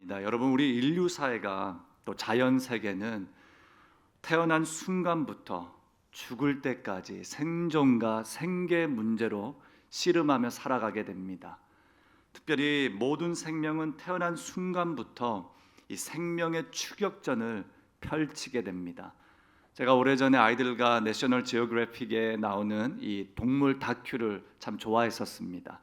여러분, 우리 인류 사회가 또 자연 세계는 태어난 순간부터 죽을 때까지 생존과 생계 문제로 씨름하며 살아가게 됩니다. 특별히 모든 생명은 태어난 순간부터 이 생명의 추격전을 펼치게 됩니다. 제가 오래전에 아이들과 내셔널 지오그래픽에 나오는 이 동물 다큐를 참 좋아했었습니다.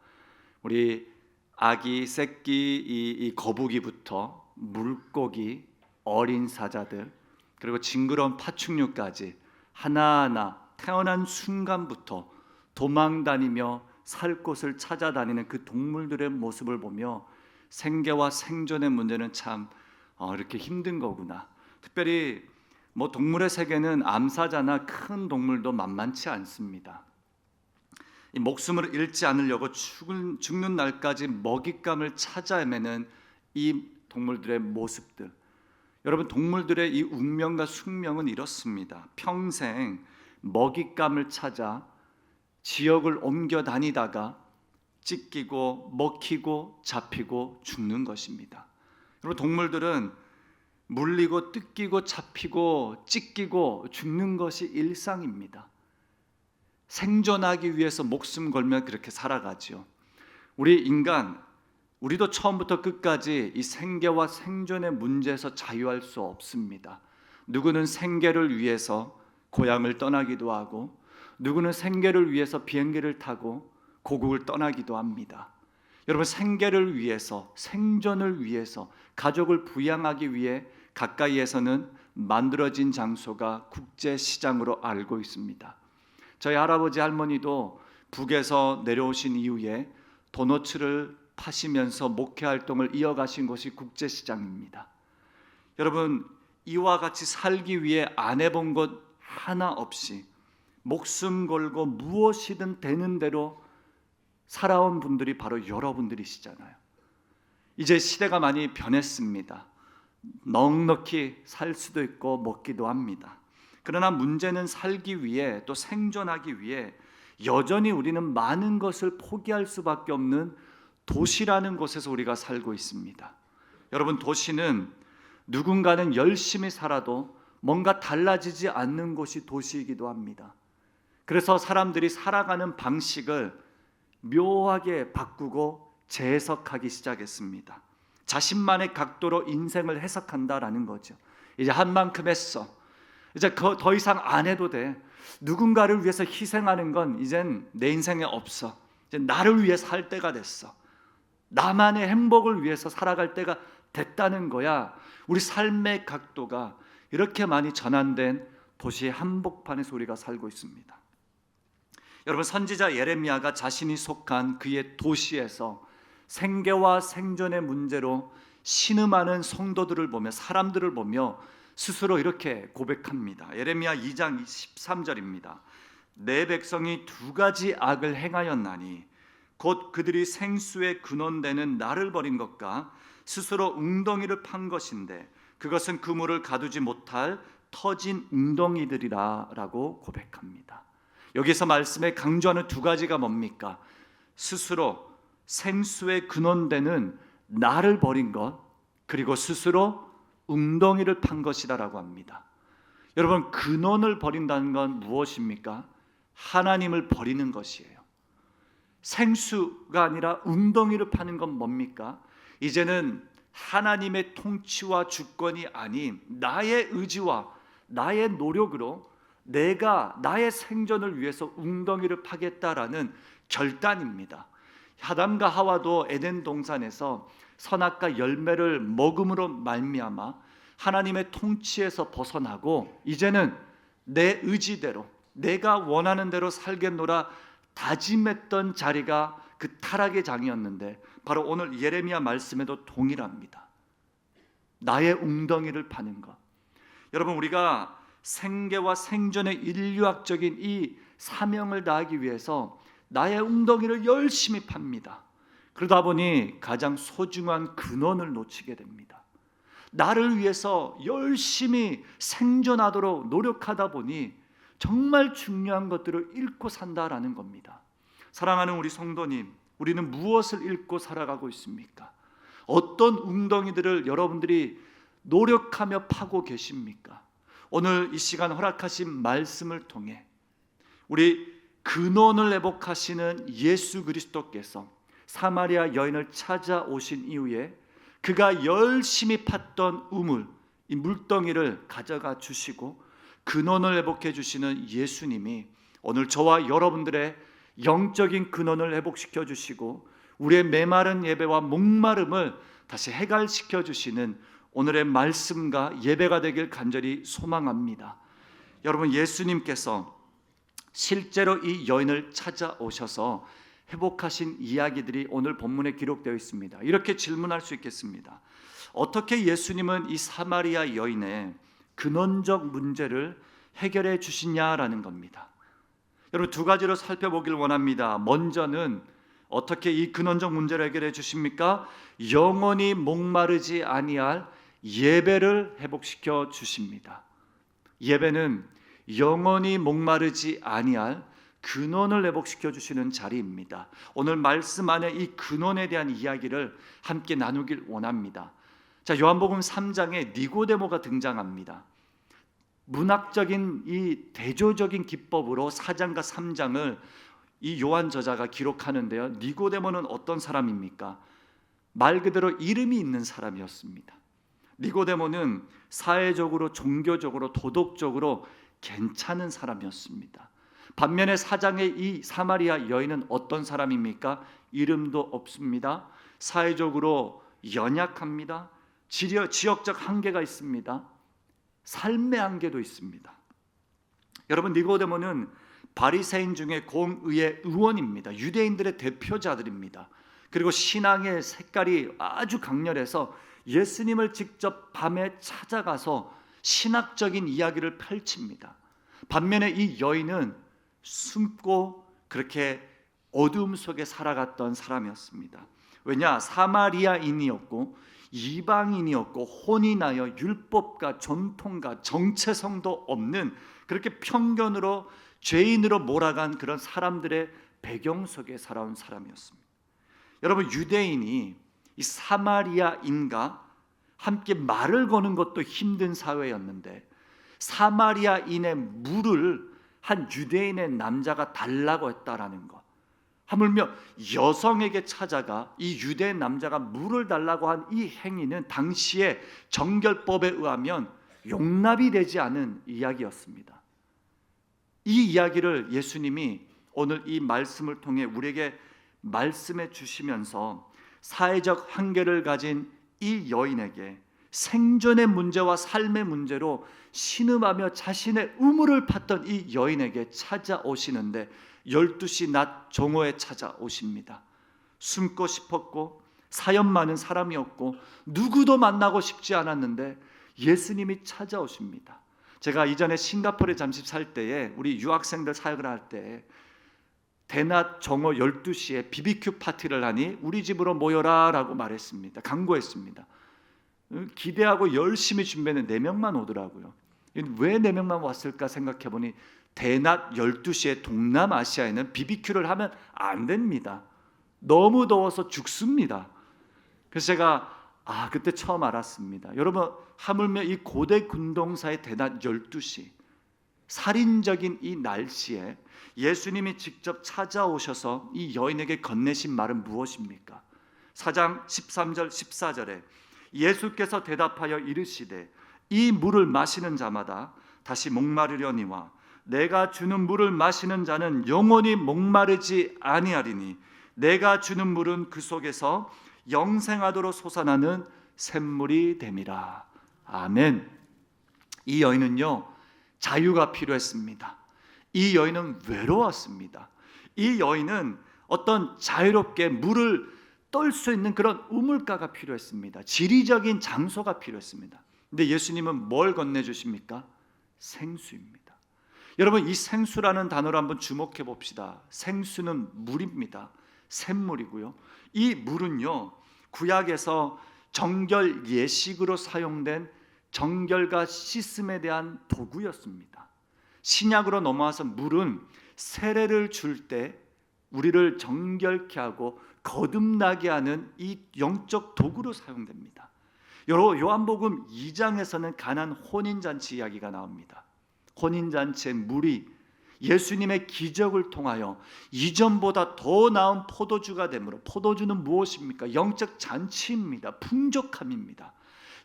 우리 아기, 새끼, 이 거북이부터 물고기, 어린 사자들, 그리고 징그러운 파충류까지 하나하나 태어난 순간부터 도망다니며 살 곳을 찾아다니는 그 동물들의 모습을 보며 생계와 생존의 문제는 참 이렇게 힘든 거구나. 특별히 동물의 세계는 암사자나 큰 동물도 만만치 않습니다. 이 목숨을 잃지 않으려고 죽는 날까지 먹잇감을 찾아 헤매는 이 동물들의 모습들. 여러분, 동물들의 이 운명과 숙명은 이렇습니다. 평생 먹잇감을 찾아 지역을 옮겨 다니다가 찢기고 먹히고 잡히고 죽는 것입니다. 여러분, 동물들은 물리고 뜯기고 잡히고 찢기고 죽는 것이 일상입니다. 생존하기 위해서 목숨 걸며 그렇게 살아가지요. 우리 인간, 우리도 처음부터 끝까지 이 생계와 생존의 문제에서 자유할 수 없습니다. 누구는 생계를 위해서 고향을 떠나기도 하고, 누구는 생계를 위해서 비행기를 타고 고국을 떠나기도 합니다. 여러분, 생계를 위해서, 생존을 위해서, 가족을 부양하기 위해 가까이에서는 만들어진 장소가 국제시장으로 알고 있습니다. 저희 할아버지 할머니도 북에서 내려오신 이후에 도너츠를 파시면서 목회 활동을 이어가신 곳이 국제시장입니다. 여러분, 이와 같이 살기 위해 안 해본 것 하나 없이 목숨 걸고 무엇이든 되는 대로 살아온 분들이 바로 여러분들이시잖아요. 이제 시대가 많이 변했습니다. 넉넉히 살 수도 있고 먹기도 합니다. 그러나 문제는 살기 위해, 또 생존하기 위해 여전히 우리는 많은 것을 포기할 수밖에 없는 도시라는 곳에서 우리가 살고 있습니다. 여러분, 도시는 누군가는 열심히 살아도 뭔가 달라지지 않는 곳이 도시이기도 합니다. 그래서 사람들이 살아가는 방식을 묘하게 바꾸고 재해석하기 시작했습니다. 자신만의 각도로 인생을 해석한다라는 거죠. 이제 한 만큼 했어. 이제 더 이상 안 해도 돼. 누군가를 위해서 희생하는 건 이젠 내 인생에 없어. 이제 나를 위해 살 때가 됐어. 나만의 행복을 위해서 살아갈 때가 됐다는 거야. 우리 삶의 각도가 이렇게 많이 전환된 도시의 한복판에서 우리가 살고 있습니다. 여러분, 선지자 예레미야가 자신이 속한 그의 도시에서 생계와 생존의 문제로 신음하는 성도들을 보며, 사람들을 보며 스스로 이렇게 고백합니다. 예레미야 2장 13절입니다. 내 백성이 두 가지 악을 행하였나니 곧 그들이 생수의 근원되는 나를 버린 것과 스스로 웅덩이를 판 것인데 그것은 그물을 가두지 못할 터진 웅덩이들이라 라고 고백합니다. 여기서 말씀에 강조하는 두 가지가 뭡니까? 스스로 생수의 근원되는 나를 버린 것, 그리고 스스로 웅덩이를 판 것이다라고 합니다. 여러분, 근원을 버린다는 건 무엇입니까? 하나님을 버리는 것이에요. 생수가 아니라 웅덩이를 파는 건 뭡니까? 이제는 하나님의 통치와 주권이 아닌 나의 의지와 나의 노력으로 내가 나의 생존을 위해서 웅덩이를 파겠다라는 결단입니다. 아담과 하와도 에덴 동산에서 선악과 열매를 먹음으로 말미암아 하나님의 통치에서 벗어나고 이제는 내 의지대로 내가 원하는 대로 살겠노라 다짐했던 자리가 그 타락의 장이었는데, 바로 오늘 예레미야 말씀에도 동일합니다. 나의 웅덩이를 파는 것. 여러분, 우리가 생계와 생존의 인류학적인 이 사명을 다하기 위해서 나의 웅덩이를 열심히 팝니다. 그러다 보니 가장 소중한 근원을 놓치게 됩니다. 나를 위해서 열심히 생존하도록 노력하다 보니 정말 중요한 것들을 잃고 산다라는 겁니다. 사랑하는 우리 성도님, 우리는 무엇을 잃고 살아가고 있습니까? 어떤 웅덩이들을 여러분들이 노력하며 파고 계십니까? 오늘 이 시간 허락하신 말씀을 통해 우리 근원을 회복하시는 예수 그리스도께서 사마리아 여인을 찾아오신 이후에 그가 열심히 팠던 우물, 이 물덩이를 가져가 주시고 근원을 회복해 주시는 예수님이 오늘 저와 여러분들의 영적인 근원을 회복시켜 주시고 우리의 메마른 예배와 목마름을 다시 해갈시켜 주시는 오늘의 말씀과 예배가 되길 간절히 소망합니다. 여러분, 예수님께서 실제로 이 여인을 찾아오셔서 회복하신 이야기들이 오늘 본문에 기록되어 있습니다. 이렇게 질문할 수 있겠습니다. 어떻게 예수님은 이 사마리아 여인의 근원적 문제를 해결해 주시냐라는 겁니다. 여러분, 두 가지로 살펴보길 원합니다. 먼저는 어떻게 이 근원적 문제를 해결해 주십니까? 영원히 목마르지 아니할 예배를 회복시켜 주십니다. 예배는 영원히 목마르지 아니할 근원을 회복시켜 주시는 자리입니다. 오늘 말씀 안에 이 근원에 대한 이야기를 함께 나누길 원합니다. 자, 요한복음 3장에 니고데모가 등장합니다. 문학적인 이 대조적인 기법으로 4장과 3장을 이 요한 저자가 기록하는데요. 니고데모는 어떤 사람입니까? 말 그대로 이름이 있는 사람이었습니다. 니고데모는 사회적으로, 종교적으로, 도덕적으로 괜찮은 사람이었습니다. 반면에 4장의 이 사마리아 여인은 어떤 사람입니까? 이름도 없습니다. 사회적으로 연약합니다. 지역적 한계가 있습니다. 삶의 한계도 있습니다. 여러분, 니고데모는 바리새인 중에 공의의 의원입니다. 유대인들의 대표자들입니다. 그리고 신앙의 색깔이 아주 강렬해서 예수님을 직접 밤에 찾아가서 신학적인 이야기를 펼칩니다. 반면에 이 여인은 숨고 그렇게 어두움 속에 살아갔던 사람이었습니다. 왜냐? 사마리아인이었고 이방인이었고 혼인하여 율법과 전통과 정체성도 없는 그렇게 편견으로 죄인으로 몰아간 그런 사람들의 배경 속에 살아온 사람이었습니다. 여러분, 유대인이 이 사마리아인과 함께 말을 거는 것도 힘든 사회였는데 사마리아인의 물을 한 유대인의 남자가 달라고 했다라는 것, 하물며 여성에게 찾아가 이 유대 남자가 물을 달라고 한 이 행위는 당시의 정결법에 의하면 용납이 되지 않은 이야기였습니다. 이 이야기를 예수님이 오늘 이 말씀을 통해 우리에게 말씀해 주시면서 사회적 한계를 가진 이 여인에게 생존의 문제와 삶의 문제로 신음하며 자신의 우물을 팠던 이 여인에게 찾아오시는데 12시 낮 정오에 찾아오십니다. 숨고 싶었고 사연 많은 사람이었고 누구도 만나고 싶지 않았는데 예수님이 찾아오십니다. 제가 이전에 싱가포르에 잠시 살 때에 우리 유학생들 사역을 할 때 대낮 정오 12시에 BBQ 파티를 하니 우리 집으로 모여라 라고 말했습니다. 강구했습니다. 기대하고 열심히 준비했는데 4명만 오더라고요. 왜 4명만 왔을까 생각해보니 대낮 12시에 동남아시아에는 BBQ를 하면 안 됩니다. 너무 더워서 죽습니다. 그래서 제가 그때 처음 알았습니다. 여러분, 하물며 이 고대 군동사의 대낮 12시 살인적인 이 날씨에 예수님이 직접 찾아오셔서 이 여인에게 건네신 말은 무엇입니까? 4장 13절 14절에 예수께서 대답하여 이르시되 이 물을 마시는 자마다 다시 목마르려니와 내가 주는 물을 마시는 자는 영원히 목마르지 아니하리니 내가 주는 물은 그 속에서 영생하도록 솟아나는 샘물이 됨이라. 아멘. 이 여인은요, 자유가 필요했습니다. 이 여인은 외로웠습니다. 이 여인은 어떤 자유롭게 물을 떨 수 있는 그런 우물가가 필요했습니다. 지리적인 장소가 필요했습니다. 근데 예수님은 뭘 건네주십니까? 생수입니다. 여러분, 이 생수라는 단어를 한번 주목해 봅시다. 생수는 물입니다. 샘물이고요. 이 물은요, 구약에서 정결 예식으로 사용된 정결과 씻음에 대한 도구였습니다. 신약으로 넘어와서 물은 세례를 줄 때 우리를 정결케 하고 거듭나게 하는 이 영적 도구로 사용됩니다. 요한복음 2장에서는 가나안 혼인잔치 이야기가 나옵니다. 혼인잔치의 물이 예수님의 기적을 통하여 이전보다 더 나은 포도주가 되므로, 포도주는 무엇입니까? 영적 잔치입니다. 풍족함입니다.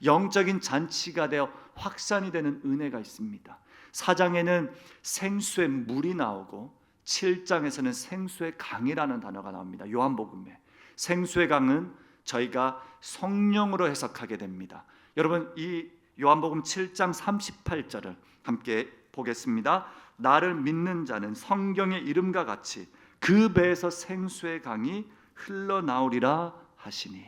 영적인 잔치가 되어 확산이 되는 은혜가 있습니다. 4장에는 생수의 물이 나오고 7장에서는 생수의 강이라는 단어가 나옵니다. 요한복음에 생수의 강은 저희가 성령으로 해석하게 됩니다. 여러분, 이 요한복음 7장 38절을 함께 보겠습니다. 나를 믿는 자는 성경의 이름과 같이 그 배에서 생수의 강이 흘러나오리라 하시니,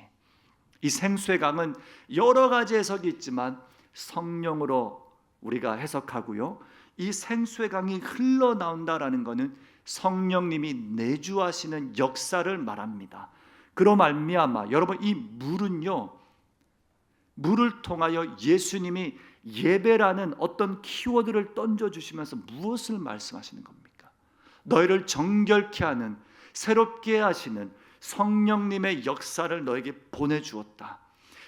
이 생수의 강은 여러 가지 해석이 있지만 성령으로 우리가 해석하고요, 이 생수의 강이 흘러나온다라는 것은 성령님이 내주하시는 역사를 말합니다. 그로 말미암아 여러분, 이 물은요, 물을 통하여 예수님이 예배라는 어떤 키워드를 던져주시면서 무엇을 말씀하시는 겁니까? 너희를 정결케 하는, 새롭게 하시는 성령님의 역사를 너에게 보내주었다.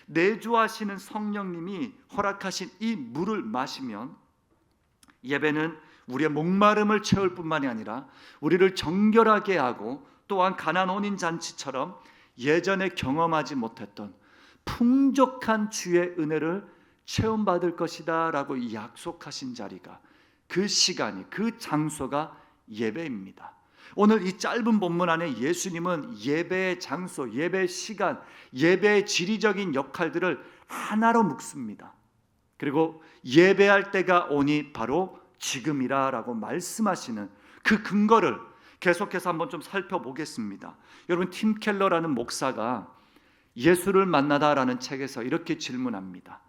내주하시는 성령님이 허락하신 이 물을 마시면 예배는 우리의 목마름을 채울 뿐만이 아니라 우리를 정결하게 하고, 또한 가나안 혼인 잔치처럼 예전에 경험하지 못했던 풍족한 주의 은혜를 체험받을 것이다 라고 약속하신 자리가, 그 시간이, 그 장소가 예배입니다. 오늘 이 짧은 본문 안에 예수님은 예배의 장소, 예배의 시간, 예배의 지리적인 역할들을 하나로 묶습니다. 그리고 예배할 때가 오니 바로 지금이라 라고 말씀하시는 그 근거를 계속해서 한번 좀 살펴보겠습니다. 여러분, 팀 켈러라는 목사가 예수를 만나다라는 책에서 이렇게 질문합니다.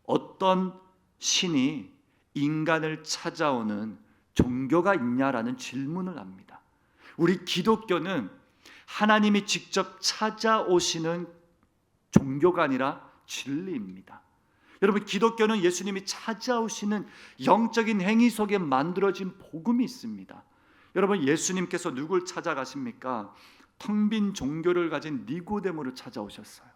어떤 신이 인간을 찾아오는 종교가 있냐라는 질문을 합니다. 우리 기독교는 하나님이 직접 찾아오시는 종교가 아니라 진리입니다. 여러분, 기독교는 예수님이 찾아오시는 영적인 행위 속에 만들어진 복음이 있습니다. 여러분, 예수님께서 누굴 찾아가십니까? 텅 빈 종교를 가진 니고데모를 찾아오셨어요.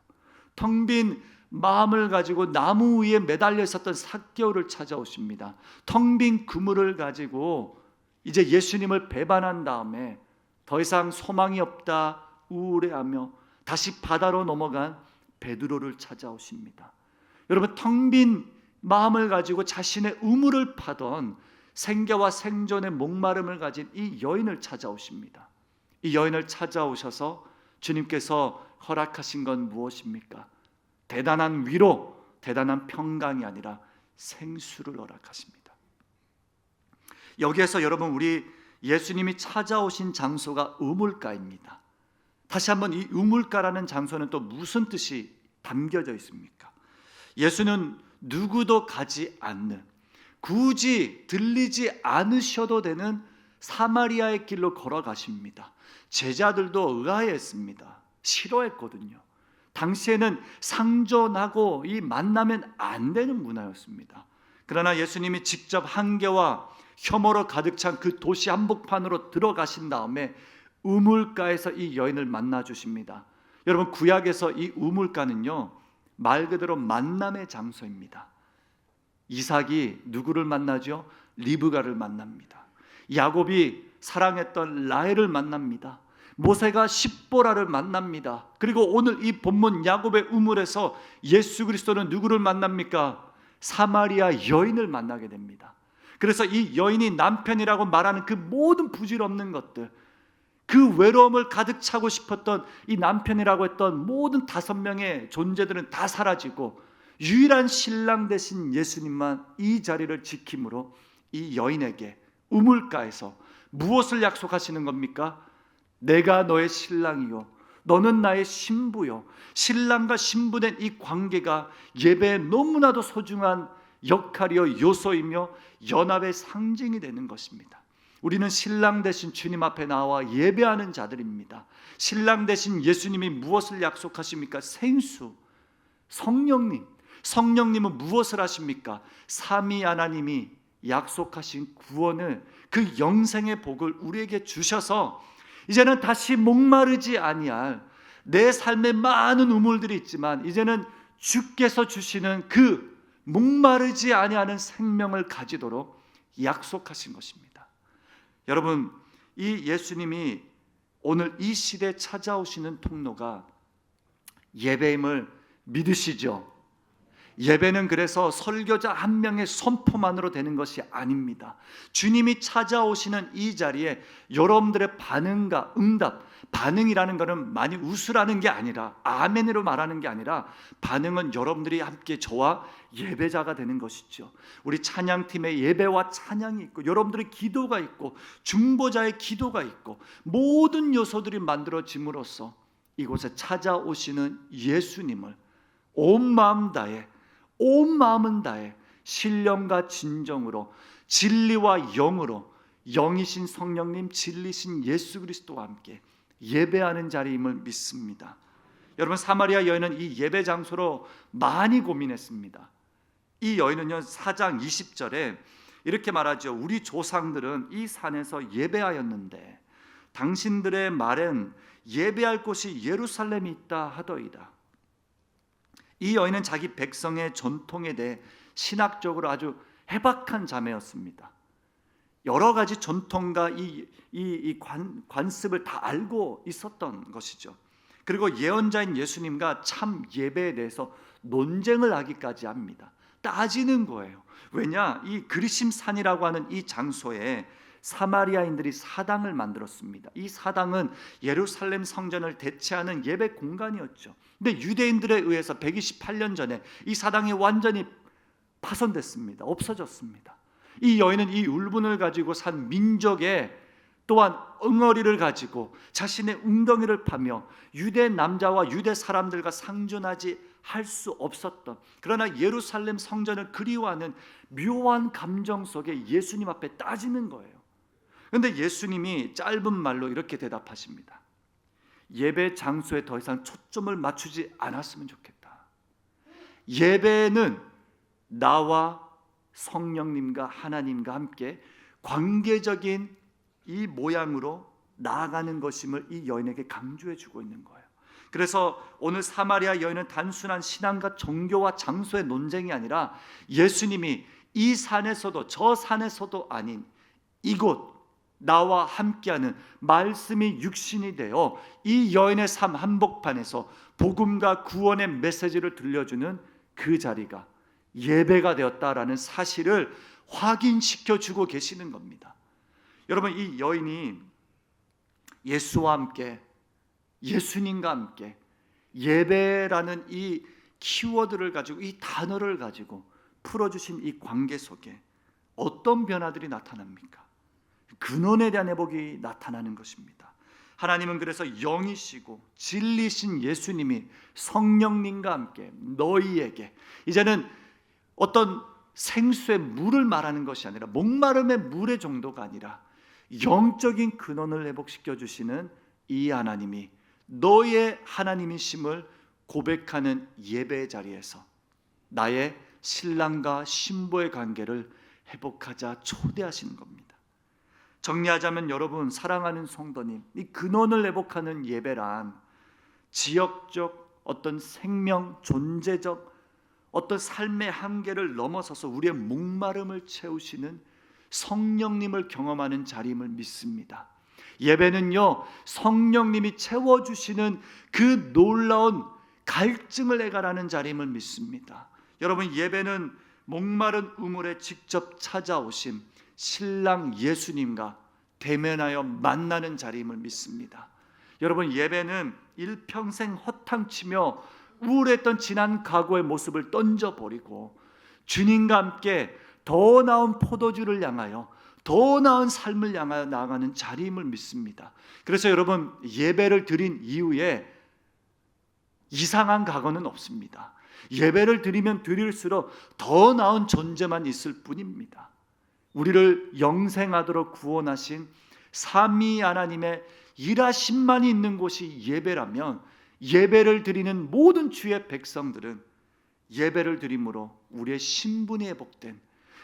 텅 빈 마음을 가지고 나무 위에 매달려 있었던 삭개오를 찾아오십니다. 텅 빈 그물을 가지고 이제 예수님을 배반한 다음에 더 이상 소망이 없다 우울해하며 다시 바다로 넘어간 베드로를 찾아오십니다. 여러분, 텅 빈 마음을 가지고 자신의 우물을 파던 생계와 생존의 목마름을 가진 이 여인을 찾아오십니다. 이 여인을 찾아오셔서 주님께서 허락하신 건 무엇입니까? 대단한 위로, 대단한 평강이 아니라 생수를 허락하십니다. 여기에서 여러분, 우리 예수님이 찾아오신 장소가 우물가입니다. 다시 한번, 이 우물가라는 장소는 또 무슨 뜻이 담겨져 있습니까? 예수는 누구도 가지 않는, 굳이 들리지 않으셔도 되는 사마리아의 길로 걸어가십니다. 제자들도 의아해했습니다. 싫어했거든요. 당시에는 상존하고 이 만나면 안 되는 문화였습니다. 그러나 예수님이 직접 한계와 혐오로 가득 찬 그 도시 한복판으로 들어가신 다음에 우물가에서 이 여인을 만나 주십니다. 여러분, 구약에서 이 우물가는요, 말 그대로 만남의 장소입니다. 이삭이 누구를 만나죠? 리브가를 만납니다. 야곱이 사랑했던 라헬을 만납니다. 모세가 십보라를 만납니다. 그리고 오늘 이 본문 야곱의 우물에서 예수 그리스도는 누구를 만납니까? 사마리아 여인을 만나게 됩니다. 그래서 이 여인이 남편이라고 말하는 그 모든 부질없는 것들, 그 외로움을 가득 차고 싶었던 이 남편이라고 했던 모든 5명의 존재들은 다 사라지고 유일한 신랑 되신 예수님만 이 자리를 지킴으로 이 여인에게 우물가에서 무엇을 약속하시는 겁니까? 내가 너의 신랑이요, 너는 나의 신부요. 신랑과 신부된 이 관계가 예배에 너무나도 소중한 역할이요, 요소이며 연합의 상징이 되는 것입니다. 우리는 신랑 되신 주님 앞에 나와 예배하는 자들입니다. 신랑 되신 예수님이 무엇을 약속하십니까? 생수, 성령님. 성령님은 무엇을 하십니까? 삼위 하나님이 약속하신 구원을, 그 영생의 복을 우리에게 주셔서 이제는 다시 목마르지 아니할 내 삶에 많은 우물들이 있지만 이제는 주께서 주시는 그 목마르지 아니하는 생명을 가지도록 약속하신 것입니다. 여러분, 이 예수님이 오늘 이 시대에 찾아오시는 통로가 예배임을 믿으시죠? 예배는 그래서 설교자 한 명의 선포만으로 되는 것이 아닙니다. 주님이 찾아오시는 이 자리에 여러분들의 반응과 응답, 반응이라는 것은 많이 웃으라는 게 아니라 아멘으로 말하는 게 아니라 반응은 여러분들이 함께 저와 예배자가 되는 것이죠. 우리 찬양팀의 예배와 찬양이 있고 여러분들의 기도가 있고 중보자의 기도가 있고 모든 요소들이 만들어짐으로써 이곳에 찾아오시는 예수님을 온 마음 다해 온 마음은 다해 신령과 진정으로 진리와 영으로 영이신 성령님, 진리신 예수 그리스도와 함께 예배하는 자리임을 믿습니다. 여러분, 사마리아 여인은 이 예배 장소로 많이 고민했습니다. 이 여인은요 4장 20절에 이렇게 말하죠. 우리 조상들은 이 산에서 예배하였는데 당신들의 말엔 예배할 곳이 예루살렘이 있다 하더이다. 이 여인은 자기 백성의 전통에 대해 신학적으로 아주 해박한 자매였습니다. 여러 가지 전통과 관습을 다 알고 있었던 것이죠. 그리고 예언자인 예수님과 참 예배에 대해서 논쟁을 하기까지 합니다. 따지는 거예요. 왜냐? 이 그리심산이라고 하는 이 장소에 사마리아인들이 사당을 만들었습니다. 이 사당은 예루살렘 성전을 대체하는 예배 공간이었죠. 근데 유대인들에 의해서 128년 전에 이 사당이 완전히 파손됐습니다. 없어졌습니다. 이 여인은 이 울분을 가지고 산 민족의 또한 응어리를 가지고 자신의 웅덩이를 파며 유대 남자와 유대 사람들과 상존하지 할 수 없었던, 그러나 예루살렘 성전을 그리워하는 묘한 감정 속에 예수님 앞에 따지는 거예요. 그런데 예수님이 짧은 말로 이렇게 대답하십니다. 예배 장소에 더 이상 초점을 맞추지 않았으면 좋겠다. 예배는 나와 성령님과 하나님과 함께 관계적인 이 모양으로 나아가는 것임을 이 여인에게 강조해 주고 있는 거예요. 그래서 오늘 사마리아 여인은 단순한 신앙과 종교와 장소의 논쟁이 아니라 예수님이 이 산에서도 저 산에서도 아닌 이곳 나와 함께하는 말씀이 육신이 되어 이 여인의 삶 한복판에서 복음과 구원의 메시지를 들려주는 그 자리가 예배가 되었다라는 사실을 확인시켜 주고 계시는 겁니다. 여러분, 이 여인이 예수와 함께, 예수님과 함께 예배라는 이 키워드를 가지고, 이 단어를 가지고 풀어주신 이 관계 속에 어떤 변화들이 나타납니까? 근원에 대한 회복이 나타나는 것입니다. 하나님은 그래서 영이시고 진리신 예수님이 성령님과 함께 너희에게, 이제는 어떤 생수의 물을 말하는 것이 아니라 목마름의 물의 정도가 아니라 영적인 근원을 회복시켜 주시는 이 하나님이 너의 하나님이심을 고백하는 예배의 자리에서 나의 신랑과 신부의 관계를 회복하자 초대하시는 겁니다. 정리하자면 여러분, 사랑하는 성도님, 이 근원을 회복하는 예배란 지역적 어떤 생명, 존재적 어떤 삶의 한계를 넘어서서 우리의 목마름을 채우시는 성령님을 경험하는 자리임을 믿습니다. 예배는요, 성령님이 채워주시는 그 놀라운 갈증을 해가라는 자리임을 믿습니다. 여러분, 예배는 목마른 우물에 직접 찾아오신 신랑 예수님과 대면하여 만나는 자리임을 믿습니다. 여러분, 예배는 일평생 허탕치며 우울했던 지난 과거의 모습을 던져버리고 주님과 함께 더 나은 포도주를 향하여, 더 나은 삶을 향하여 나아가는 자리임을 믿습니다. 그래서 여러분, 예배를 드린 이후에 이상한 과거는 없습니다. 예배를 드리면 드릴수록 더 나은 존재만 있을 뿐입니다. 우리를 영생하도록 구원하신 삼위 하나님의 일하심만이 있는 곳이 예배라면, 예배를 드리는 모든 주의 백성들은 예배를 드림으로 우리의 신분이 회복된,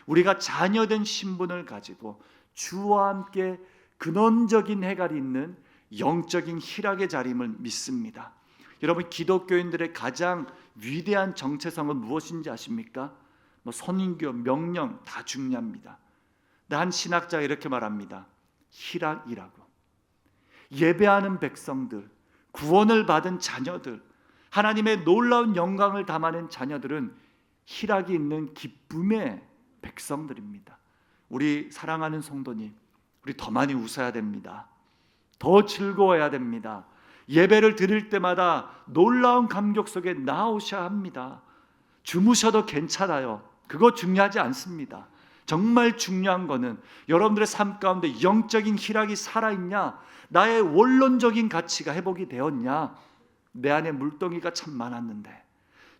우리가 자녀된 신분을 가지고 주와 함께 근원적인 해갈이 있는 영적인 희락의 자리임을 믿습니다. 여러분, 기독교인들의 가장 위대한 정체성은 무엇인지 아십니까? 선인교, 명령 다 중요합니다. 한 신학자가 이렇게 말합니다. 희락이라고. 예배하는 백성들, 구원을 받은 자녀들, 하나님의 놀라운 영광을 담아낸 자녀들은 희락이 있는 기쁨의 백성들입니다. 우리 사랑하는 성도님, 우리 더 많이 웃어야 됩니다. 더 즐거워야 됩니다. 예배를 드릴 때마다 놀라운 감격 속에 나오셔야 합니다. 주무셔도 괜찮아요. 그거 중요하지 않습니다. 정말 중요한 거는 여러분들의 삶 가운데 영적인 희락이 살아있냐, 나의 원론적인 가치가 회복이 되었냐, 내 안에 물동이가 참 많았는데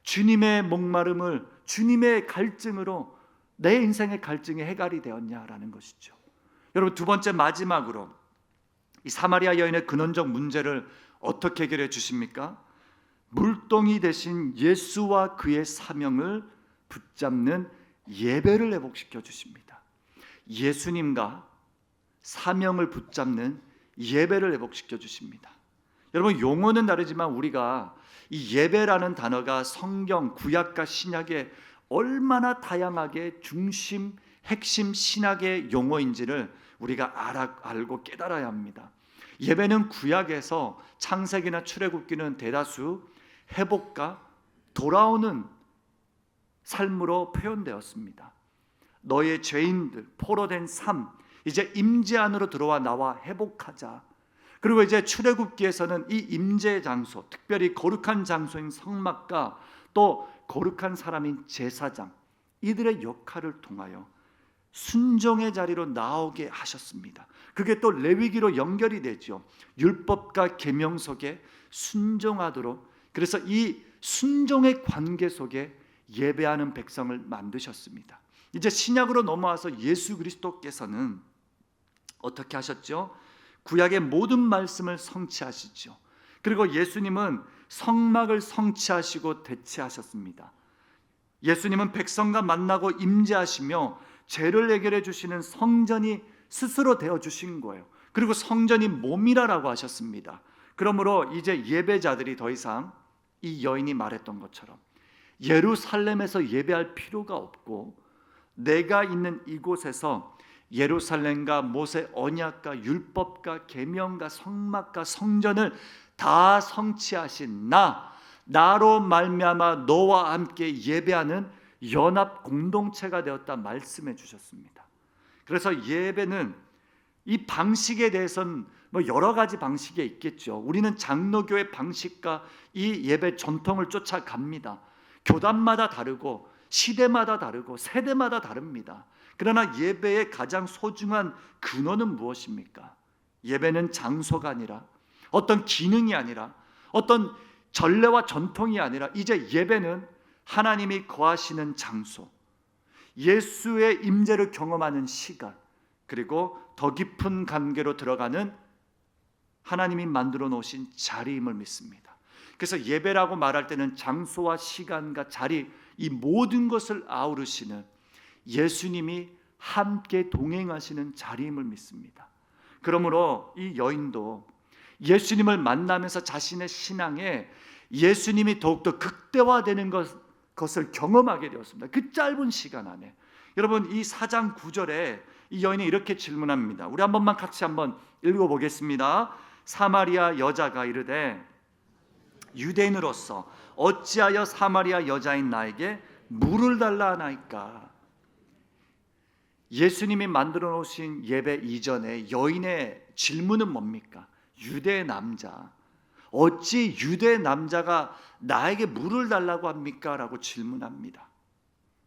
주님의 목마름을, 주님의 갈증으로 내 인생의 갈증이 해결이 되었냐라는 것이죠. 여러분, 두 번째, 마지막으로 이 사마리아 여인의 근원적 문제를 어떻게 해결해 주십니까? 물동이 되신 예수와 그의 사명을 붙잡는 예배를 회복시켜 주십니다. 예수님과 사명을 붙잡는 예배를 회복시켜 주십니다. 여러분, 용어는 다르지만 우리가 이 예배라는 단어가 성경 구약과 신약에 얼마나 다양하게 중심, 핵심 신학의 용어인지를 우리가 알고 깨달아야 합니다. 예배는 구약에서 창세기나 출애굽기는 대다수 회복과 돌아오는 삶으로 표현되었습니다. 너의 죄인들, 포로된 삶, 이제 임재 안으로 들어와 나와 회복하자. 그리고 이제 출애굽기에서는 이 임재 장소, 특별히 거룩한 장소인 성막과 또 거룩한 사람인 제사장, 이들의 역할을 통하여 순종의 자리로 나오게 하셨습니다. 그게 또 레위기로 연결이 되죠. 율법과 계명 속에 순종하도록, 그래서 이 순종의 관계 속에 예배하는 백성을 만드셨습니다. 이제 신약으로 넘어와서 예수 그리스도께서는 어떻게 하셨죠? 구약의 모든 말씀을 성취하시죠. 그리고 예수님은 성막을 성취하시고 대체하셨습니다. 예수님은 백성과 만나고 임재하시며 죄를 해결해 주시는 성전이 스스로 되어 주신 거예요. 그리고 성전이 몸이라고 하셨습니다. 그러므로 이제 예배자들이 더 이상 이 여인이 말했던 것처럼 예루살렘에서 예배할 필요가 없고, 내가 있는 이곳에서 예루살렘과 모세 언약과 율법과 계명과 성막과 성전을 다 성취하신 나로 말미암아 너와 함께 예배하는 연합 공동체가 되었다 말씀해 주셨습니다. 그래서 예배는 이 방식에 대해서는 여러 가지 방식이 있겠죠. 우리는 장로교의 방식과 이 예배 전통을 쫓아갑니다. 교단마다 다르고 시대마다 다르고 세대마다 다릅니다. 그러나 예배의 가장 소중한 근원은 무엇입니까? 예배는 장소가 아니라, 어떤 기능이 아니라, 어떤 전례와 전통이 아니라, 이제 예배는 하나님이 거하시는 장소, 예수의 임재를 경험하는 시간, 그리고 더 깊은 관계로 들어가는 하나님이 만들어 놓으신 자리임을 믿습니다. 그래서 예배라고 말할 때는 장소와 시간과 자리, 이 모든 것을 아우르시는 예수님이 함께 동행하시는 자리임을 믿습니다. 그러므로 이 여인도 예수님을 만나면서 자신의 신앙에 예수님이 더욱더 극대화되는 것을 경험하게 되었습니다. 그 짧은 시간 안에. 여러분, 이 4장 9절에 이 여인이 이렇게 질문합니다. 우리 한 번만 같이 한번 읽어보겠습니다. 사마리아 여자가 이르되 유대인으로서 어찌하여 사마리아 여자인 나에게 물을 달라 하나이까? 예수님이 만들어 놓으신 예배 이전에 여인의 질문은 뭡니까? 유대 남자, 어찌 유대 남자가 나에게 물을 달라고 합니까? 라고 질문합니다.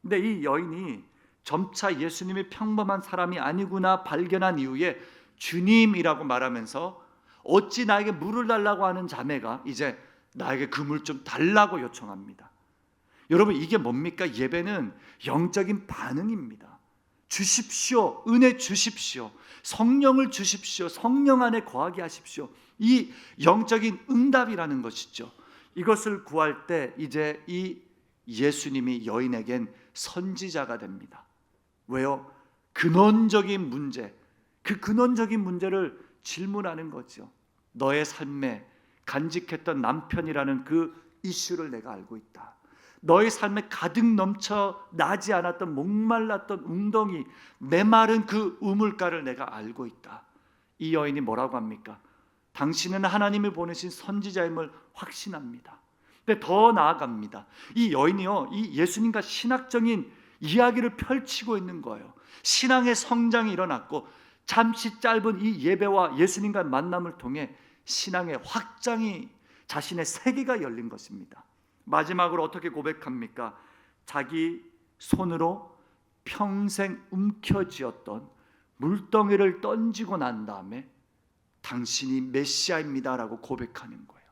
근데 이 여인이 점차 예수님이 평범한 사람이 아니구나 발견한 이후에 주님이라고 말하면서 어찌 나에게 물을 달라고 하는 자매가 이제 나에게 그 물 좀 달라고 요청합니다. 여러분, 이게 뭡니까? 예배는 영적인 반응입니다. 주십시오, 은혜 주십시오, 성령을 주십시오, 성령 안에 거하게 하십시오. 이 영적인 응답이라는 것이죠. 이것을 구할 때 이제 이 예수님이 여인에겐 선지자가 됩니다. 왜요? 근원적인 문제, 그 근원적인 문제를 질문하는 거죠. 너의 삶에 간직했던 남편이라는 그 이슈를 내가 알고 있다. 너의 삶에 가득 넘쳐 나지 않았던 목말랐던 웅덩이, 메마른 그 우물가를 내가 알고 있다. 이 여인이 뭐라고 합니까? 당신은 하나님이 보내신 선지자임을 확신합니다. 근데 더 나아갑니다. 이 여인이요, 이 예수님과 신학적인 이야기를 펼치고 있는 거예요. 신앙의 성장이 일어났고 잠시 짧은 이 예배와 예수님과의 만남을 통해 신앙의 확장이, 자신의 세계가 열린 것입니다. 마지막으로 어떻게 고백합니까? 자기 손으로 평생 움켜쥐었던 물덩이를 던지고 난 다음에 당신이 메시아입니다라고 고백하는 거예요.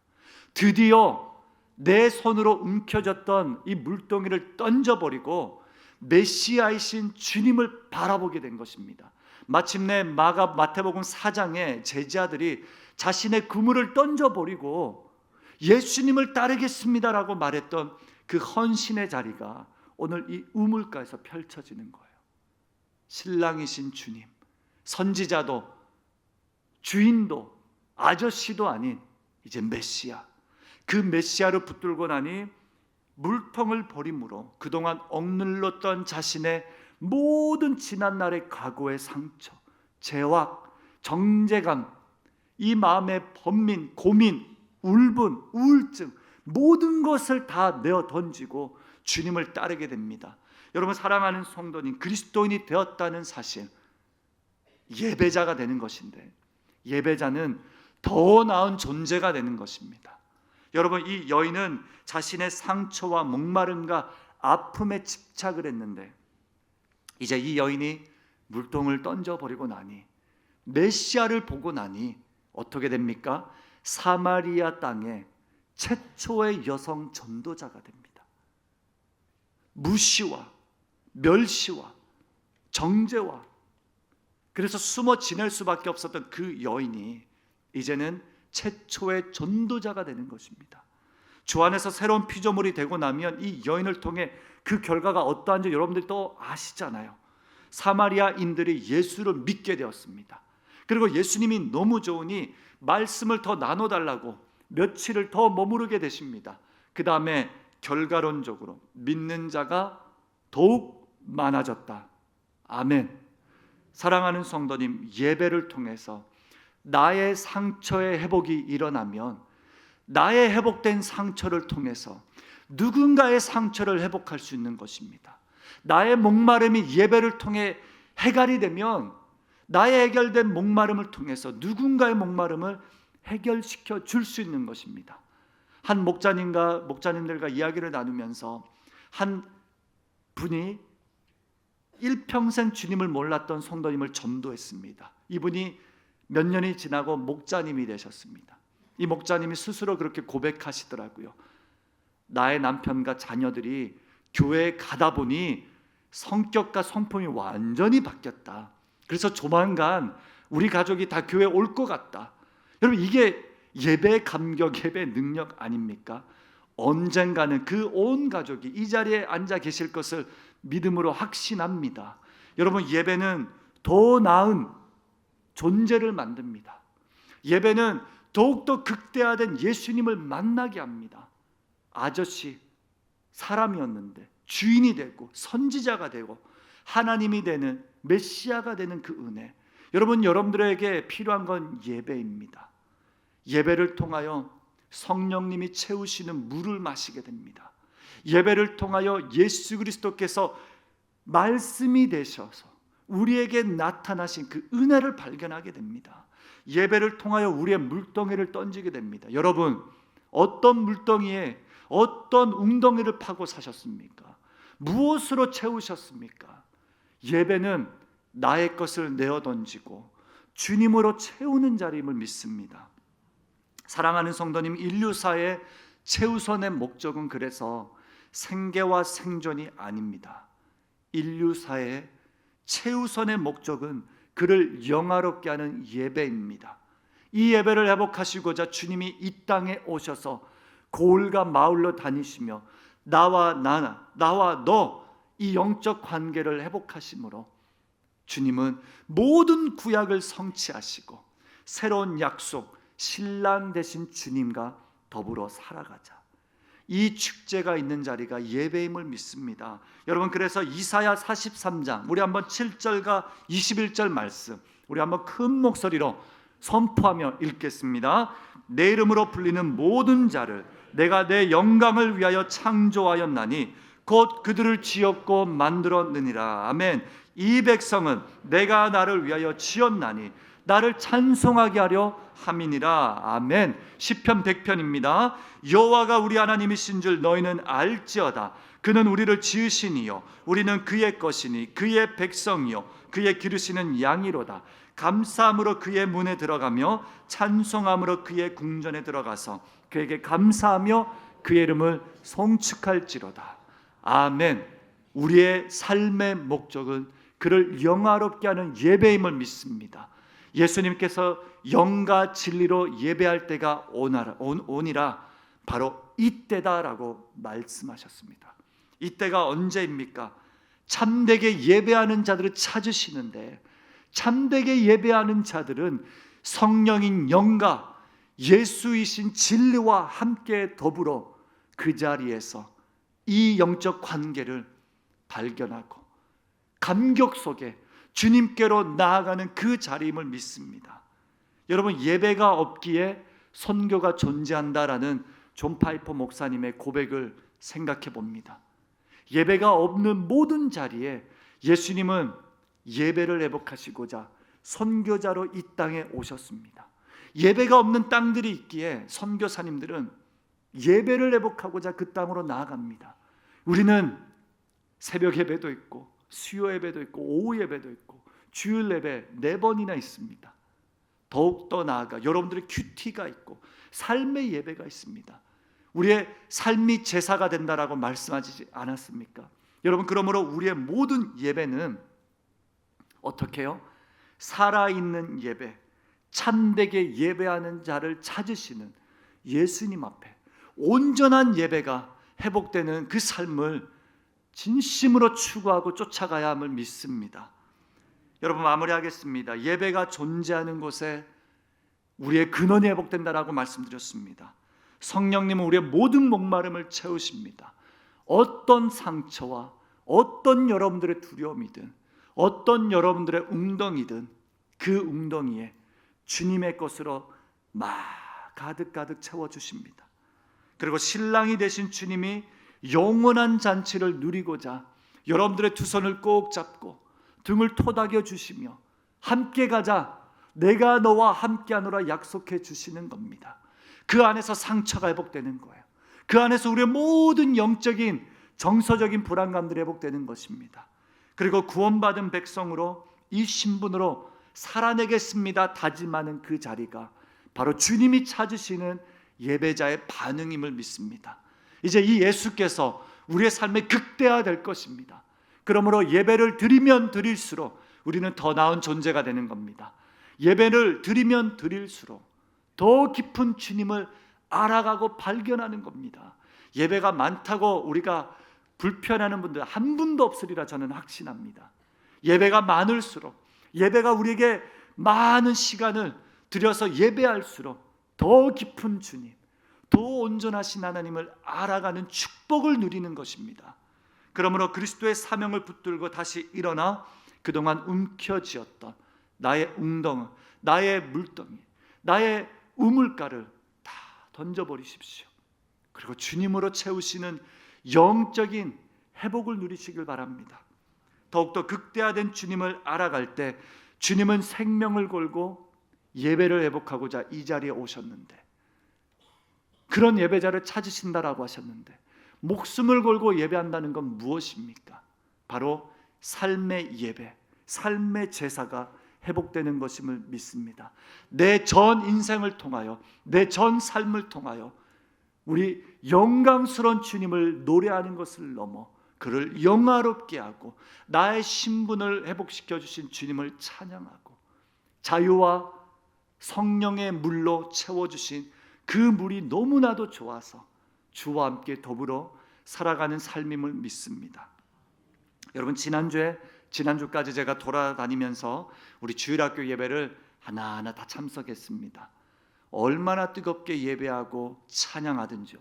드디어 내 손으로 움켜졌던 이 물동이를 던져버리고 메시아이신 주님을 바라보게 된 것입니다. 마침내 마태복음 4장에 제자들이 자신의 그물을 던져버리고 예수님을 따르겠습니다라고 말했던 그 헌신의 자리가 오늘 이 우물가에서 펼쳐지는 거예요. 신랑이신 주님, 선지자도 주인도 아저씨도 아닌 이제 메시아, 그 메시아를 붙들고 나니 물통을 버림으로 그동안 억눌렀던 자신의 모든 지난날의 과거의 상처, 죄악, 정죄감, 이 마음의 번민, 고민, 울분, 우울증, 모든 것을 다 내어 던지고 주님을 따르게 됩니다. 여러분, 사랑하는 성도님, 그리스도인이 되었다는 사실, 예배자가 되는 것인데, 예배자는 더 나은 존재가 되는 것입니다. 여러분, 이 여인은 자신의 상처와 목마름과 아픔에 집착을 했는데, 이제 이 여인이 물통을 던져버리고 나니, 메시아를 보고 나니 어떻게 됩니까? 사마리아 땅에 최초의 여성 전도자가 됩니다. 무시와 멸시와 정죄와, 그래서 숨어 지낼 수밖에 없었던 그 여인이 이제는 최초의 전도자가 되는 것입니다. 주 안에서 새로운 피조물이 되고 나면 이 여인을 통해 그 결과가 어떠한지 여러분들이 또 아시잖아요. 사마리아인들이 예수를 믿게 되었습니다. 그리고 예수님이 너무 좋으니 말씀을 더 나눠달라고 며칠을 더 머무르게 되십니다. 그 다음에 결과론적으로 믿는 자가 더욱 많아졌다. 아멘. 사랑하는 성도님, 예배를 통해서 나의 상처의 회복이 일어나면 나의 회복된 상처를 통해서 누군가의 상처를 회복할 수 있는 것입니다. 나의 목마름이 예배를 통해 해결이 되면 나의 해결된 목마름을 통해서 누군가의 목마름을 해결시켜 줄 수 있는 것입니다. 한 목자님들과 이야기를 나누면서 한 분이 일평생 주님을 몰랐던 성도님을 전도했습니다. 이분이 몇 년이 지나고 목자님이 되셨습니다. 이 목자님이 스스로 그렇게 고백하시더라고요. 나의 남편과 자녀들이 교회에 가다 보니 성격과 성품이 완전히 바뀌었다. 그래서 조만간 우리 가족이 다 교회에 올 것 같다. 여러분, 이게 예배 감격, 예배 능력 아닙니까? 언젠가는 그 온 가족이 이 자리에 앉아 계실 것을 믿음으로 확신합니다. 여러분, 예배는 더 나은 존재를 만듭니다. 예배는 더욱더 극대화된 예수님을 만나게 합니다. 아저씨, 사람이었는데 주인이 되고 선지자가 되고 하나님이 되는, 메시아가 되는 그 은혜, 여러분들에게 필요한 건 예배입니다. 예배를 통하여 성령님이 채우시는 물을 마시게 됩니다. 예배를 통하여 예수 그리스도께서 말씀이 되셔서 우리에게 나타나신 그 은혜를 발견하게 됩니다. 예배를 통하여 우리의 물덩이를 던지게 됩니다. 여러분, 어떤 물덩이에 어떤 웅덩이를 파고 사셨습니까? 무엇으로 채우셨습니까? 예배는 나의 것을 내어 던지고 주님으로 채우는 자리임을 믿습니다. 사랑하는 성도님, 인류사의 최우선의 목적은 그래서 생계와 생존이 아닙니다. 인류사의 최우선의 목적은 그를 영화롭게 하는 예배입니다. 이 예배를 회복하시고자 주님이 이 땅에 오셔서 고을과 마을로 다니시며 나와 너 이 영적 관계를 회복하심으로 주님은 모든 구약을 성취하시고 새로운 약속, 신랑 되신 주님과 더불어 살아가자. 이 축제가 있는 자리가 예배임을 믿습니다. 여러분, 그래서 이사야 43장 우리 한번 7절과 21절 말씀 우리 한번 큰 목소리로 선포하며 읽겠습니다. 내 이름으로 불리는 모든 자를 내가 내 영광을 위하여 창조하였나니 곧 그들을 지었고 만들었느니라. 아멘. 이 백성은 내가 나를 위하여 지었나니 나를 찬송하게 하려 함이니라. 아멘. 시편 100편입니다. 여호와가 우리 하나님이신 줄 너희는 알지어다. 그는 우리를 지으시니요 우리는 그의 것이니 그의 백성이요 그의 기르시는 양이로다. 감사함으로 그의 문에 들어가며 찬송함으로 그의 궁전에 들어가서 그에게 감사하며 그의 이름을 송축할지로다. 아멘. 우리의 삶의 목적은 그를 영화롭게 하는 예배임을 믿습니다. 예수님께서 영과 진리로 예배할 때가 오니라 바로 이때다라고 말씀하셨습니다. 이때가 언제입니까? 참되게 예배하는 자들을 찾으시는데, 참되게 예배하는 자들은 성령인 영과 예수이신 진리와 함께 더불어 그 자리에서 이 영적 관계를 발견하고 감격 속에 주님께로 나아가는 그 자리임을 믿습니다. 여러분, 예배가 없기에 선교가 존재한다라는 존 파이퍼 목사님의 고백을 생각해 봅니다. 예배가 없는 모든 자리에 예수님은 예배를 회복하시고자 선교자로 이 땅에 오셨습니다. 예배가 없는 땅들이 있기에 선교사님들은 예배를 회복하고자 그 땅으로 나아갑니다. 우리는 새벽 예배도 있고 수요 예배도 있고 오후 예배도 있고 주일 예배 4번이나 있습니다. 더욱더 나아가 여러분들의 큐티가 있고 삶의 예배가 있습니다. 우리의 삶이 제사가 된다라고 말씀하지 않았습니까? 여러분, 그러므로 우리의 모든 예배는 어떻게 해요? 살아있는 예배, 참되게 예배하는 자를 찾으시는 예수님 앞에 온전한 예배가 회복되는 그 삶을 진심으로 추구하고 쫓아가야 함을 믿습니다. 여러분, 마무리하겠습니다. 예배가 존재하는 곳에 우리의 근원이 회복된다라고 말씀드렸습니다. 성령님은 우리의 모든 목마름을 채우십니다. 어떤 상처와 어떤 여러분들의 두려움이든 어떤 여러분들의 웅덩이든 그 웅덩이에 주님의 것으로 막 가득가득 채워주십니다. 그리고 신랑이 되신 주님이 영원한 잔치를 누리고자 여러분들의 두 손을 꼭 잡고 등을 토닥여 주시며 함께 가자, 내가 너와 함께하노라 약속해 주시는 겁니다. 그 안에서 상처가 회복되는 거예요. 그 안에서 우리의 모든 영적인 정서적인 불안감들이 회복되는 것입니다. 그리고 구원받은 백성으로 이 신분으로 살아내겠습니다 다짐하는 그 자리가 바로 주님이 찾으시는 예배자의 반응임을 믿습니다. 이제 이 예수께서 우리의 삶에 극대화될 것입니다. 그러므로 예배를 드리면 드릴수록 우리는 더 나은 존재가 되는 겁니다. 예배를 드리면 드릴수록 더 깊은 주님을 알아가고 발견하는 겁니다. 예배가 많다고 우리가 불편해하는 분들 한 분도 없으리라 저는 확신합니다. 예배가 많을수록, 예배가 우리에게 많은 시간을 들여서 예배할수록 더 깊은 주님, 더 온전하신 하나님을 알아가는 축복을 누리는 것입니다. 그러므로 그리스도의 사명을 붙들고 다시 일어나 그동안 움켜쥐었던 나의 웅덩이, 나의 물덩이, 나의 우물가를 다 던져버리십시오. 그리고 주님으로 채우시는 영적인 회복을 누리시길 바랍니다. 더욱더 극대화된 주님을 알아갈 때 주님은 생명을 걸고 예배를 회복하고자 이 자리에 오셨는데, 그런 예배자를 찾으신다라고 하셨는데, 목숨을 걸고 예배한다는 건 무엇입니까? 바로 삶의 예배, 삶의 제사가 회복되는 것임을 믿습니다. 내 전 인생을 통하여, 내 전 삶을 통하여 우리 영광스러운 주님을 노래하는 것을 넘어 그를 영화롭게 하고 나의 신분을 회복시켜 주신 주님을 찬양하고 자유와 성령의 물로 채워주신 그 물이 너무나도 좋아서 주와 함께 더불어 살아가는 삶임을 믿습니다. 여러분, 지난주까지 제가 돌아다니면서 우리 주일학교 예배를 하나하나 다 참석했습니다. 얼마나 뜨겁게 예배하고 찬양하든지요.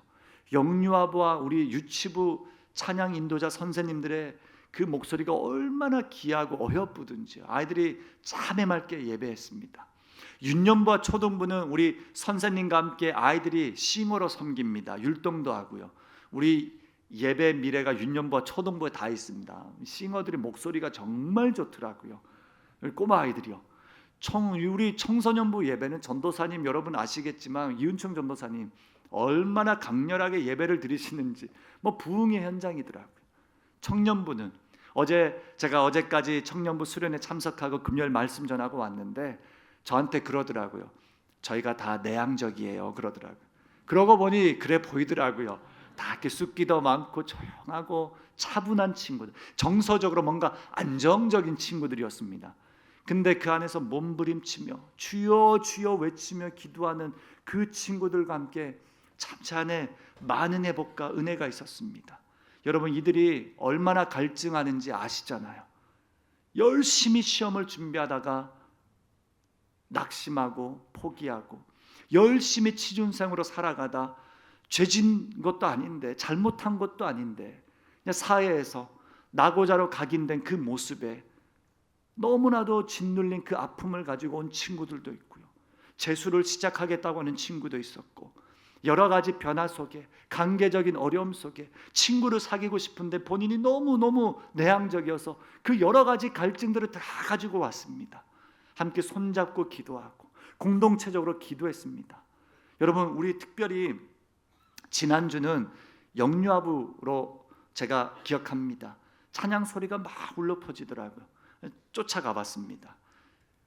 영유아부와 우리 유치부 찬양 인도자 선생님들의 그 목소리가 얼마나 귀하고 어여쁘든지요. 아이들이 잠에 맑게 예배했습니다. 유년부와 초등부는 우리 선생님과 함께 아이들이 싱어로 섬깁니다. 율동도 하고요. 우리 예배 미래가 유년부와 초등부에 다 있습니다. 싱어들이 목소리가 정말 좋더라고요. 꼬마 아이들이요. 우리 청소년부 예배는 전도사님 여러분 아시겠지만 이은총 전도사님 얼마나 강렬하게 예배를 드리시는지 부흥의 현장이더라고요. 청년부는 제가 어제까지 청년부 수련회 참석하고 금요일 말씀 전하고 왔는데 저한테 그러더라고요. 저희가 다 내향적이에요 그러더라고요. 그러고 보니 그래 보이더라고요. 다 이렇게 숫기도 많고 조용하고 차분한 친구들, 정서적으로 뭔가 안정적인 친구들이었습니다. 근데 그 안에서 몸부림치며 주여 주여 외치며 기도하는 그 친구들과 함께 참치 안에 많은 회복과 은혜가 있었습니다. 여러분, 이들이 얼마나 갈증하는지 아시잖아요. 열심히 시험을 준비하다가 낙심하고 포기하고 열심히 취준생으로 살아가다 죄진 것도 아닌데 잘못한 것도 아닌데 그냥 사회에서 나고자로 각인된 그 모습에 너무나도 짓눌린 그 아픔을 가지고 온 친구들도 있고요. 재수를 시작하겠다고 하는 친구도 있었고, 여러 가지 변화 속에, 관계적인 어려움 속에 친구를 사귀고 싶은데 본인이 너무너무 내향적이어서 그 여러 가지 갈증들을 다 가지고 왔습니다. 함께 손잡고 기도하고 공동체적으로 기도했습니다. 여러분, 우리 특별히 지난주는 영유아부로 제가 기억합니다. 찬양 소리가 막 울려 퍼지더라고요. 쫓아가 봤습니다.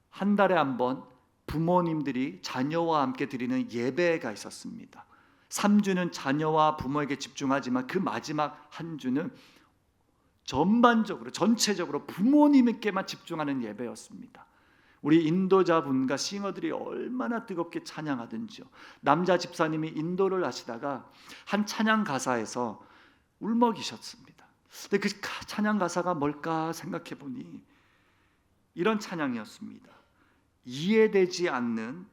한 달에 한 번 부모님들이 자녀와 함께 드리는 예배가 있었습니다. 3주는 자녀와 부모에게 집중하지만 그 마지막 한 주는 전체적으로 부모님에게만 집중하는 예배였습니다. 우리 인도자분과 싱어들이 얼마나 뜨겁게 찬양하든지요. 남자 집사님이 인도를 하시다가 한 찬양 가사에서 울먹이셨습니다. 근데 그 찬양 가사가 뭘까 생각해 보니 이런 찬양이었습니다. 이해되지 않는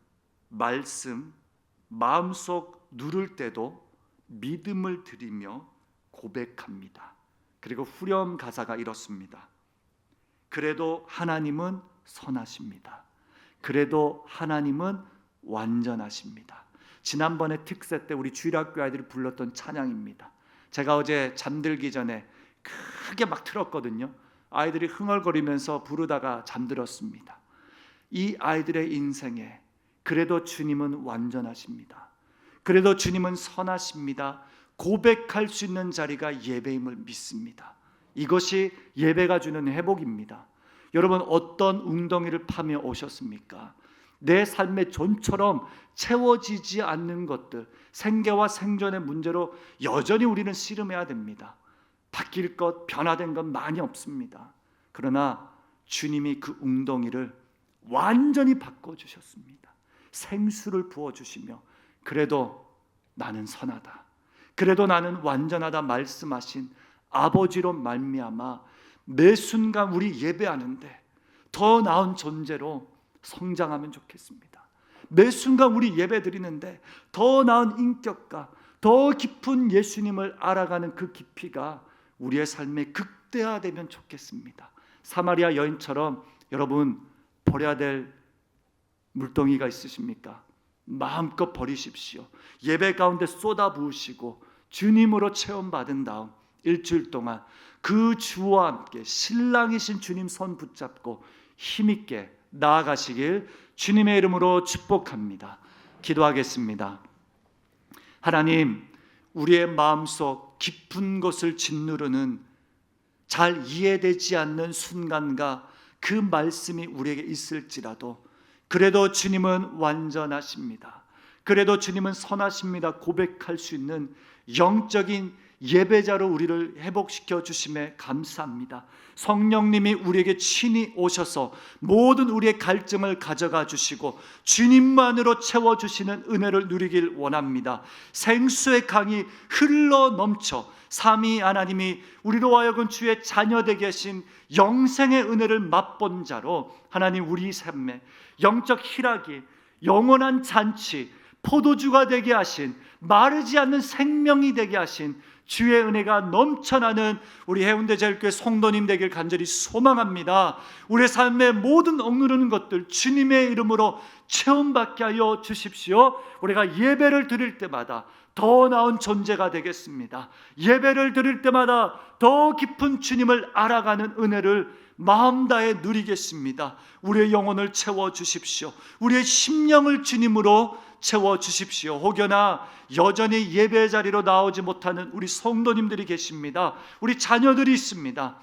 말씀 마음속 누를 때도 믿음을 드리며 고백합니다. 그리고 후렴 가사가 이렇습니다. 그래도 하나님은 선하십니다. 그래도 하나님은 완전하십니다. 지난번에 특세 때 우리 주일학교 아이들이 불렀던 찬양입니다. 제가 어제 잠들기 전에 크게 막 틀었거든요. 아이들이 흥얼거리면서 부르다가 잠들었습니다. 이 아이들의 인생에 그래도 주님은 완전하십니다. 그래도 주님은 선하십니다. 고백할 수 있는 자리가 예배임을 믿습니다. 이것이 예배가 주는 회복입니다. 여러분, 어떤 웅덩이를 파며 오셨습니까? 내 삶의 존처럼 채워지지 않는 것들, 생계와 생존의 문제로 여전히 우리는 씨름해야 됩니다. 바뀔 것, 변화된 건 많이 없습니다. 그러나 주님이 그 웅덩이를 완전히 바꿔주셨습니다. 생수를 부어주시며 그래도 나는 선하다, 그래도 나는 완전하다 말씀하신 아버지로 말미암아 매 순간 우리 예배하는데 더 나은 존재로 성장하면 좋겠습니다. 매 순간 우리 예배 드리는데 더 나은 인격과 더 깊은 예수님을 알아가는 그 깊이가 우리의 삶에 극대화되면 좋겠습니다. 사마리아 여인처럼 여러분 버려야 될 물동이가 있으십니까? 마음껏 버리십시오. 예배 가운데 쏟아부으시고 주님으로 체험받은 다음 일주일 동안 그 주와 함께 신랑이신 주님 손 붙잡고 힘있게 나아가시길 주님의 이름으로 축복합니다. 기도하겠습니다. 하나님, 우리의 마음속 깊은 곳을 짓누르는 잘 이해되지 않는 순간과 그 말씀이 우리에게 있을지라도 그래도 주님은 완전하십니다. 그래도 주님은 선하십니다. 고백할 수 있는 영적인 예배자로 우리를 회복시켜 주심에 감사합니다. 성령님이 우리에게 친히 오셔서 모든 우리의 갈증을 가져가 주시고 주님만으로 채워주시는 은혜를 누리길 원합니다. 생수의 강이 흘러 넘쳐 삼위 하나님이 우리로 하여금 주의 자녀되게 하신 영생의 은혜를 맛본 자로 하나님 우리 삶에 영적 희락이, 영원한 잔치, 포도주가 되게 하신, 마르지 않는 생명이 되게 하신 주의 은혜가 넘쳐나는 우리 해운대 제일교회 성도님 되길 간절히 소망합니다. 우리의 삶의 모든 억누르는 것들 주님의 이름으로 체험받게 하여 주십시오. 우리가 예배를 드릴 때마다 더 나은 존재가 되겠습니다. 예배를 드릴 때마다 더 깊은 주님을 알아가는 은혜를 마음 다해 누리겠습니다. 우리의 영혼을 채워주십시오. 우리의 심령을 주님으로 채워주십시오. 혹여나 여전히 예배 자리로 나오지 못하는 우리 성도님들이 계십니다. 우리 자녀들이 있습니다.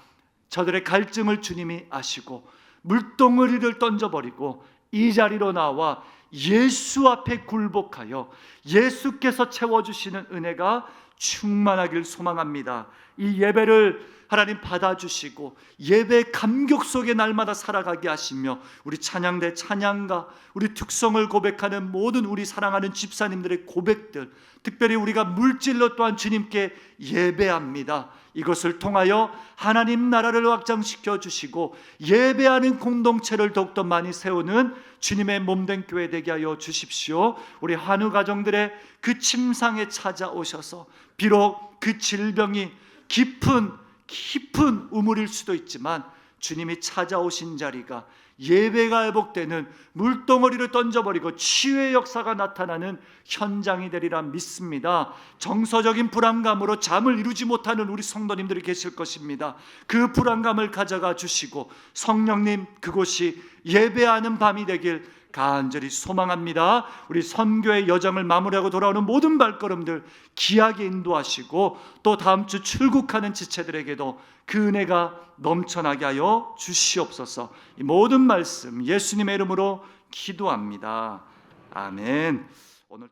저들의 갈증을 주님이 아시고 물동어리를 던져버리고 이 자리로 나와 예수 앞에 굴복하여 예수께서 채워주시는 은혜가 충만하길 소망합니다. 이 예배를 하나님 받아주시고 예배 감격 속에 날마다 살아가게 하시며 우리 찬양대 찬양가, 우리 특성을 고백하는 모든 우리 사랑하는 집사님들의 고백들, 특별히 우리가 물질로 또한 주님께 예배합니다. 이것을 통하여 하나님 나라를 확장시켜 주시고 예배하는 공동체를 더욱더 많이 세우는 주님의 몸된 교회 되게 하여 주십시오. 우리 한우 가정들의 그 침상에 찾아오셔서 비록 그 질병이 깊은 우물일 수도 있지만 주님이 찾아오신 자리가 예배가 회복되는 물덩어리를 던져버리고 치유의 역사가 나타나는 현장이 되리라 믿습니다. 정서적인 불안감으로 잠을 이루지 못하는 우리 성도님들이 계실 것입니다. 그 불안감을 가져가 주시고 성령님 그곳이 예배하는 밤이 되길 간절히 소망합니다. 우리 선교의 여정을 마무리하고 돌아오는 모든 발걸음들 귀하게 인도하시고 또 다음 주 출국하는 지체들에게도 그 은혜가 넘쳐나게 하여 주시옵소서. 이 모든 말씀 예수님의 이름으로 기도합니다. 아멘. 오늘